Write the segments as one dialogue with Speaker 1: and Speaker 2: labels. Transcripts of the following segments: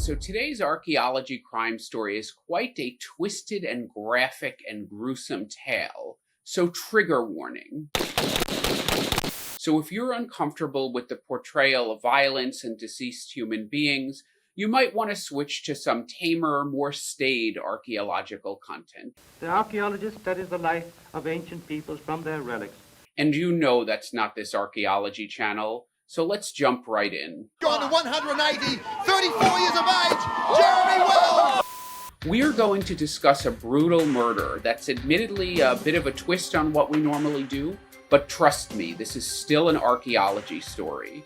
Speaker 1: So today's archaeology crime story is quite a twisted and graphic and gruesome tale. So trigger warning. So if you're uncomfortable with the portrayal of violence and deceased human beings, you might want to switch to some tamer, more staid archaeological content.
Speaker 2: The archaeologist studies the life of ancient peoples from their relics.
Speaker 1: And you know that's not this archaeology channel, so let's jump right in.
Speaker 3: Gone to 180, 34 years of age, Jeremy Wells!
Speaker 1: We're going to discuss a brutal murder that's admittedly a bit of a twist on what we normally do, but trust me, this is still an archaeology story.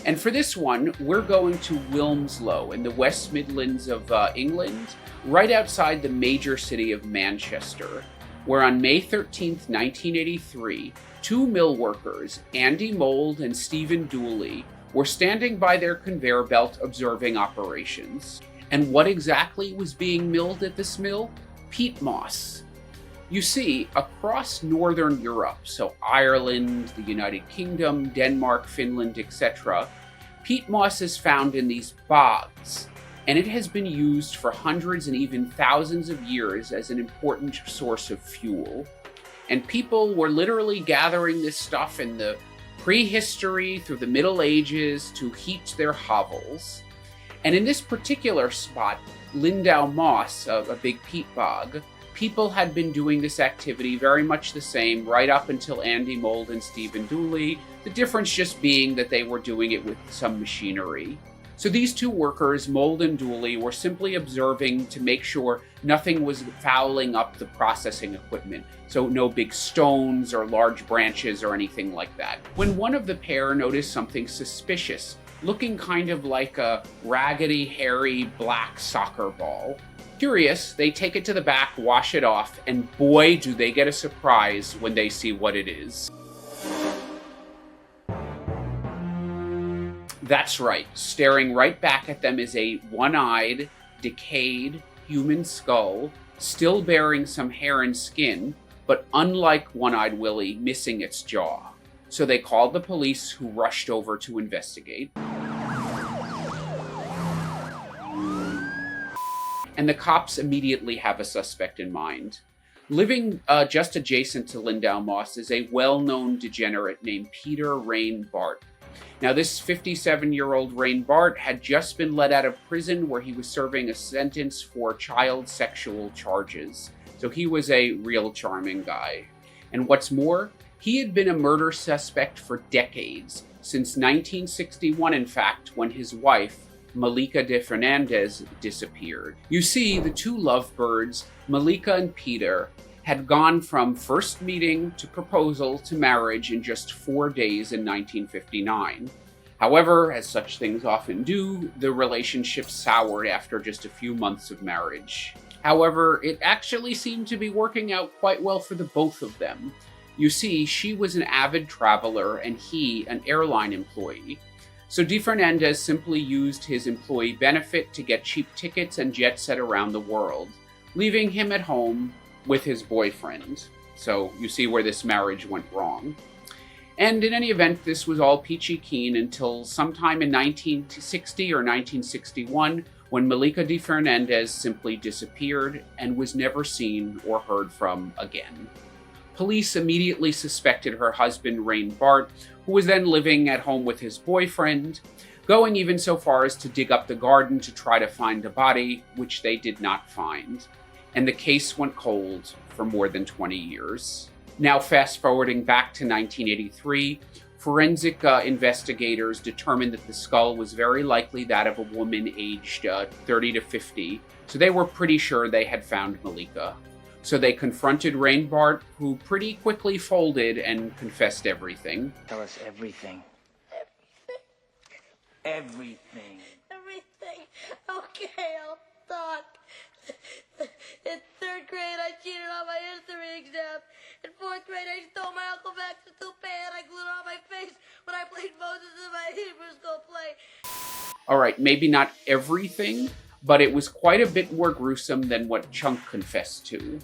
Speaker 1: And for this one, we're going to Wilmslow in the West Midlands of England, right outside the major city of Manchester, where on May 13th, 1983, two mill workers, Andy Mould and Stephen Dooley, were standing by their conveyor belt observing operations. And what exactly was being milled at this mill? Peat moss. You see, across Northern Europe, so Ireland, the United Kingdom, Denmark, Finland, etc., peat moss is found in these bogs, and it has been used for hundreds and even thousands of years as an important source of fuel. And people were literally gathering this stuff in the prehistory through the Middle Ages to heat their hovels. And in this particular spot, Lindow Moss, a big peat bog, people had been doing this activity very much the same right up until Andy Mould and Stephen Dooley, the difference just being that they were doing it with some machinery. So these two workers, Mould and Dooley, were simply observing to make sure nothing was fouling up the processing equipment. So no big stones or large branches or anything like that. When one of the pair noticed something suspicious, looking kind of like a raggedy, hairy, black soccer ball. Curious, they take it to the back, wash it off, and boy, do they get a surprise when they see what it is. That's right, staring right back at them is a one-eyed, decayed human skull, still bearing some hair and skin, but unlike One-Eyed Willie, missing its jaw. So they called the police, who rushed over to investigate. And the cops immediately have a suspect in mind. Living just adjacent to Lindow Moss is a well-known degenerate named Peter Rain Bart. Now, this 57-year-old Rain Bart had just been let out of prison where he was serving a sentence for child sexual charges. So he was a real charming guy. And what's more, he had been a murder suspect for decades, since 1961, in fact, when his wife, Malika de Fernandez, disappeared. You see, the two lovebirds, Malika and Peter, had gone from first meeting to proposal to marriage in just 4 days in 1959. However, as such things often do, the relationship soured after just a few months of marriage. However, it actually seemed to be working out quite well for the both of them. You see, she was an avid traveler and he an airline employee. So De Fernandez simply used his employee benefit to get cheap tickets and jet set around the world, leaving him at home with his boyfriend. So you see where this marriage went wrong. And in any event, this was all peachy keen until sometime in 1960 or 1961, when Malika de Fernandez simply disappeared and was never seen or heard from again. Police immediately suspected her husband, Rain Bart, who was then living at home with his boyfriend, going even so far as to dig up the garden to try to find a body, which they did not find. And the case went cold for more than 20 years. Now, fast forwarding back to 1983, forensic investigators determined that the skull was very likely that of a woman aged 30 to 50, so they were pretty sure they had found Malika. So they confronted Rain Bart, who pretty quickly folded and confessed everything.
Speaker 4: Tell us everything. Everything.
Speaker 5: Everything. Okay, I'll talk. In third grade, I cheated on my history exam. In fourth grade, I stole my Uncle Max's toupee and I glued it on my face when I played Moses in my Hebrew school play.
Speaker 1: All right, maybe not everything, but it was quite a bit more gruesome than what Chunk confessed to.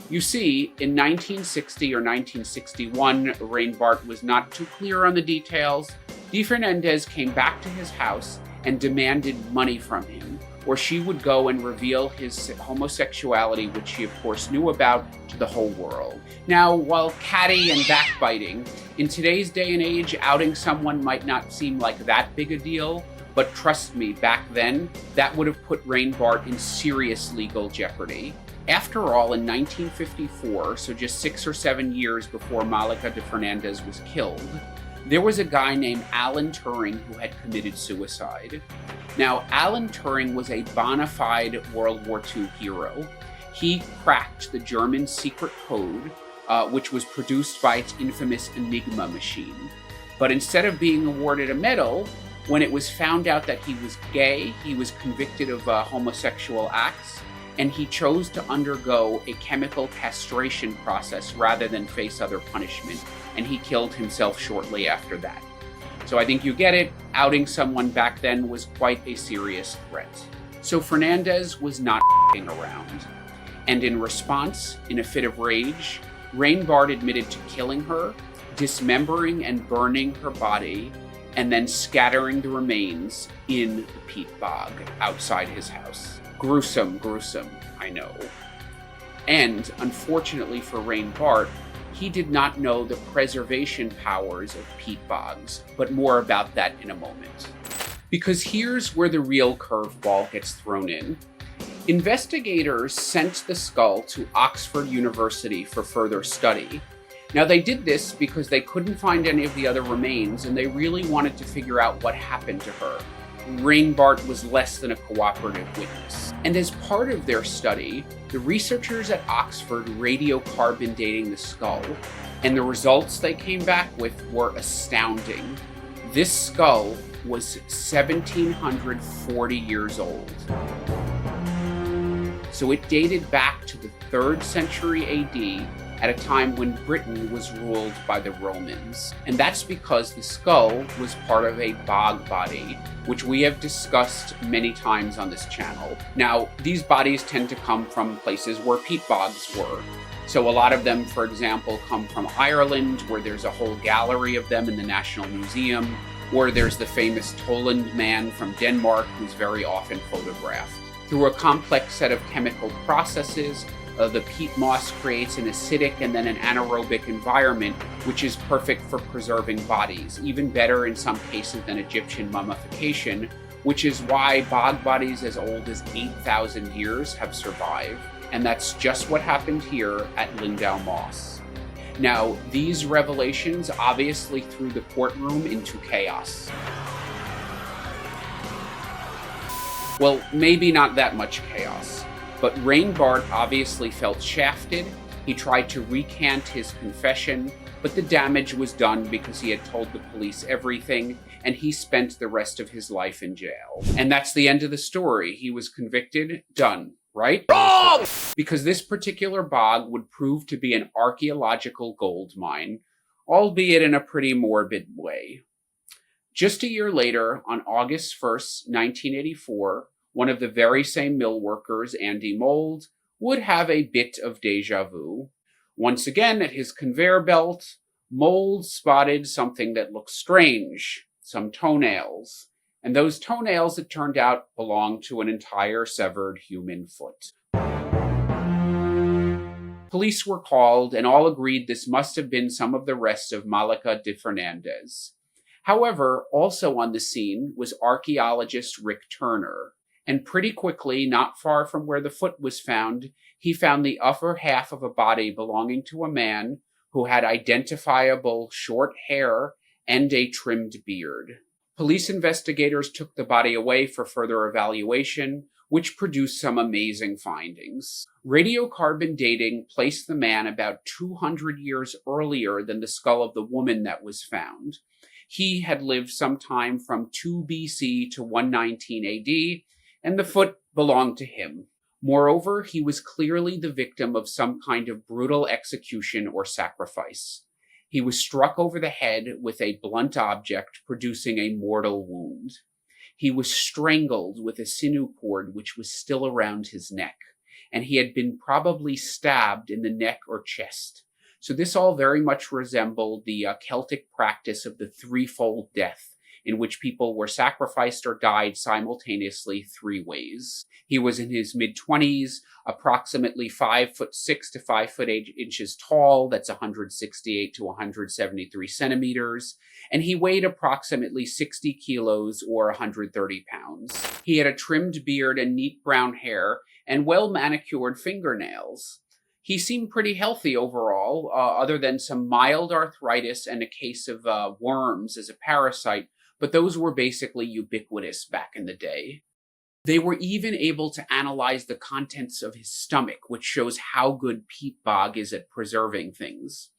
Speaker 1: You see, in 1960 or 1961, Rain Bart was not too clear on the details. De Fernandez came back to his house and demanded money from him, or she would go and reveal his homosexuality, which she of course knew about, to the whole world. Now, while catty and backbiting, in today's day and age, outing someone might not seem like that big a deal, but trust me, back then, that would have put Rain Bart in serious legal jeopardy. After all, in 1954, so just 6 or 7 years before Malika de Fernandez was killed, there was a guy named Alan Turing who had committed suicide. Now, Alan Turing was a bona fide World War II hero. He cracked the German secret code, which was produced by its infamous Enigma machine. But instead of being awarded a medal, when it was found out that he was gay, he was convicted of homosexual acts, and he chose to undergo a chemical castration process rather than face other punishment, and he killed himself shortly after that. So I think you get it, outing someone back then was quite a serious threat. So Fernandez was not f***ing around, and in response, in a fit of rage, Rain Bart admitted to killing her, dismembering and burning her body, and then scattering the remains in the peat bog outside his house. Gruesome, I know. And, unfortunately for Rain Bart, he did not know the preservation powers of peat bogs, but more about that in a moment. Because here's where the real curveball gets thrown in. Investigators sent the skull to Oxford University for further study. Now, they did this because they couldn't find any of the other remains, and they really wanted to figure out what happened to her. Rain Bart was less than a cooperative witness. And as part of their study, the researchers at Oxford radiocarbon dating the skull, and the results they came back with were astounding. This skull was 1,740 years old. So it dated back to the 3rd century AD, at a time when Britain was ruled by the Romans. And that's because the skull was part of a bog body, which we have discussed many times on this channel. Now, these bodies tend to come from places where peat bogs were. So a lot of them, for example, come from Ireland, where there's a whole gallery of them in the National Museum, or there's the famous Lindow Man from Denmark, who's very often photographed. Through a complex set of chemical processes, the peat moss creates an acidic and then an anaerobic environment, which is perfect for preserving bodies, even better in some cases than Egyptian mummification, which is why bog bodies as old as 8,000 years have survived. And that's just what happened here at Lindow Moss. Now, these revelations obviously threw the courtroom into chaos. Well, maybe not that much chaos. But Rain Bart obviously felt shafted. He tried to recant his confession, but the damage was done because he had told the police everything, and he spent the rest of his life in jail. And that's the end of the story. He was convicted, done, right? Wrong! Because this particular bog would prove to be an archaeological gold mine, albeit in a pretty morbid way. Just a year later, on August 1st, 1984, one of the very same mill workers, Andy Mould, would have a bit of deja vu. Once again, at his conveyor belt, Mould spotted something that looked strange, some toenails. And those toenails, it turned out, belonged to an entire severed human foot. Police were called, and all agreed this must have been some of the rest of Malika de Fernandez. However, also on the scene was archaeologist Rick Turner. And pretty quickly, not far from where the foot was found, he found the upper half of a body belonging to a man who had identifiable short hair and a trimmed beard. Police investigators took the body away for further evaluation, which produced some amazing findings. Radiocarbon dating placed the man about 200 years earlier than the skull of the woman that was found. He had lived sometime from 2 BC to 119 AD, and the foot belonged to him. Moreover, he was clearly the victim of some kind of brutal execution or sacrifice. He was struck over the head with a blunt object, producing a mortal wound. He was strangled with a sinew cord which was still around his neck, and he had been probably stabbed in the neck or chest. So this all very much resembled the Celtic practice of the threefold death, in which people were sacrificed or died simultaneously 3 ways. He was in his mid-20s, approximately 5'6" to 5'8" tall, that's 168 to 173 centimeters, and he weighed approximately 60 kilos or 130 pounds. He had a trimmed beard and neat brown hair, and well-manicured fingernails. He seemed pretty healthy overall, other than some mild arthritis and a case of worms as a parasite, but those were basically ubiquitous back in the day. They were even able to analyze the contents of his stomach, which shows how good peat bog is at preserving things.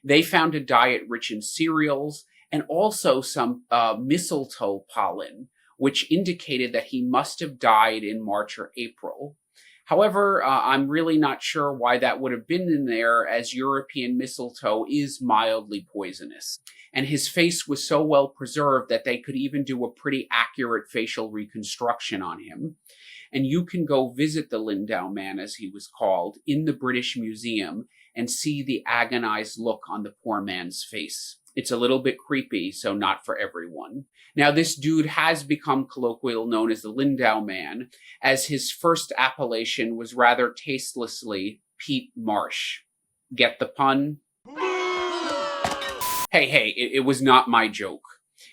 Speaker 1: They found a diet rich in cereals and also some mistletoe pollen, which indicated that he must have died in March or April. However, I'm really not sure why that would have been in there, as European mistletoe is mildly poisonous. And his face was so well preserved that they could even do a pretty accurate facial reconstruction on him. And you can go visit the Lindow Man, as he was called, in the British Museum and see the agonized look on the poor man's face. It's a little bit creepy, so not for everyone. Now, this dude has become colloquially known as the Lindow Man, as his first appellation was rather tastelessly Peat Marsh. Get the pun? Hey, it was not my joke.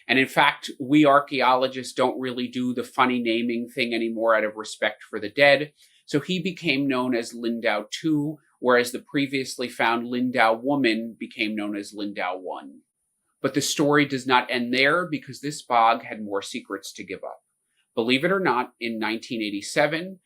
Speaker 1: And in fact, we archaeologists don't really do the funny naming thing anymore out of respect for the dead, so he became known as Lindow II, whereas the previously found Lindow woman became known as Lindow I. But the story does not end there, because this bog had more secrets to give up. Believe it or not, in 1987,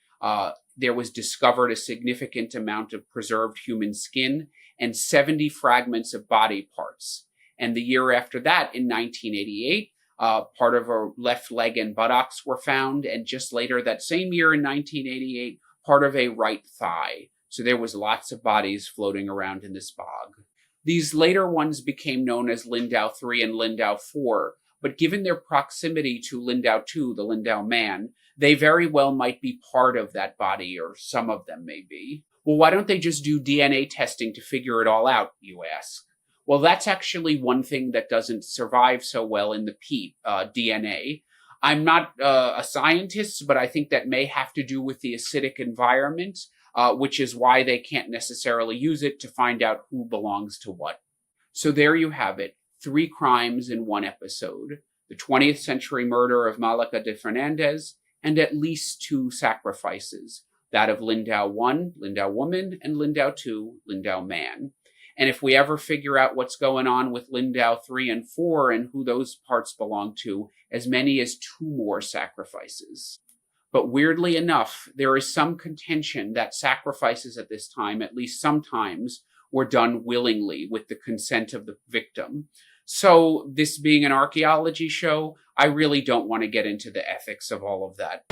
Speaker 1: there was discovered a significant amount of preserved human skin and 70 fragments of body parts. And the year after that, in 1988, part of a left leg and buttocks were found. And just later that same year in 1988, part of a right thigh. So there was lots of bodies floating around in this bog. These later ones became known as Lindow III and Lindow IV, but given their proximity to Lindow II, the Lindow Man, they very well might be part of that body, or some of them may be. Well, why don't they just do DNA testing to figure it all out, you ask? Well, that's actually one thing that doesn't survive so well in the peat, DNA. I'm not a scientist, but I think that may have to do with the acidic environment, which is why they can't necessarily use it to find out who belongs to what. So there you have it, 3 crimes in one episode. The 20th century murder of Malika de Fernandez, and at least 2 sacrifices, that of Lindow I, Lindow woman, and Lindow II, Lindow Man. And if we ever figure out what's going on with Lindow III and IV and who those parts belong to, as many as 2 more sacrifices. But weirdly enough, there is some contention that sacrifices at this time, at least sometimes, were done willingly with the consent of the victim. So this being an archaeology show, I really don't want to get into the ethics of all of that.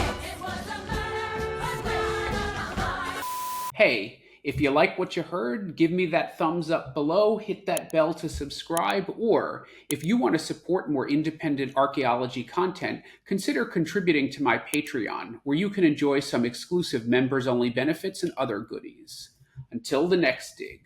Speaker 1: Hey, if you like what you heard, give me that thumbs up below, hit that bell to subscribe, or if you want to support more independent archaeology content, consider contributing to my Patreon, where you can enjoy some exclusive members-only benefits and other goodies. Until the next dig.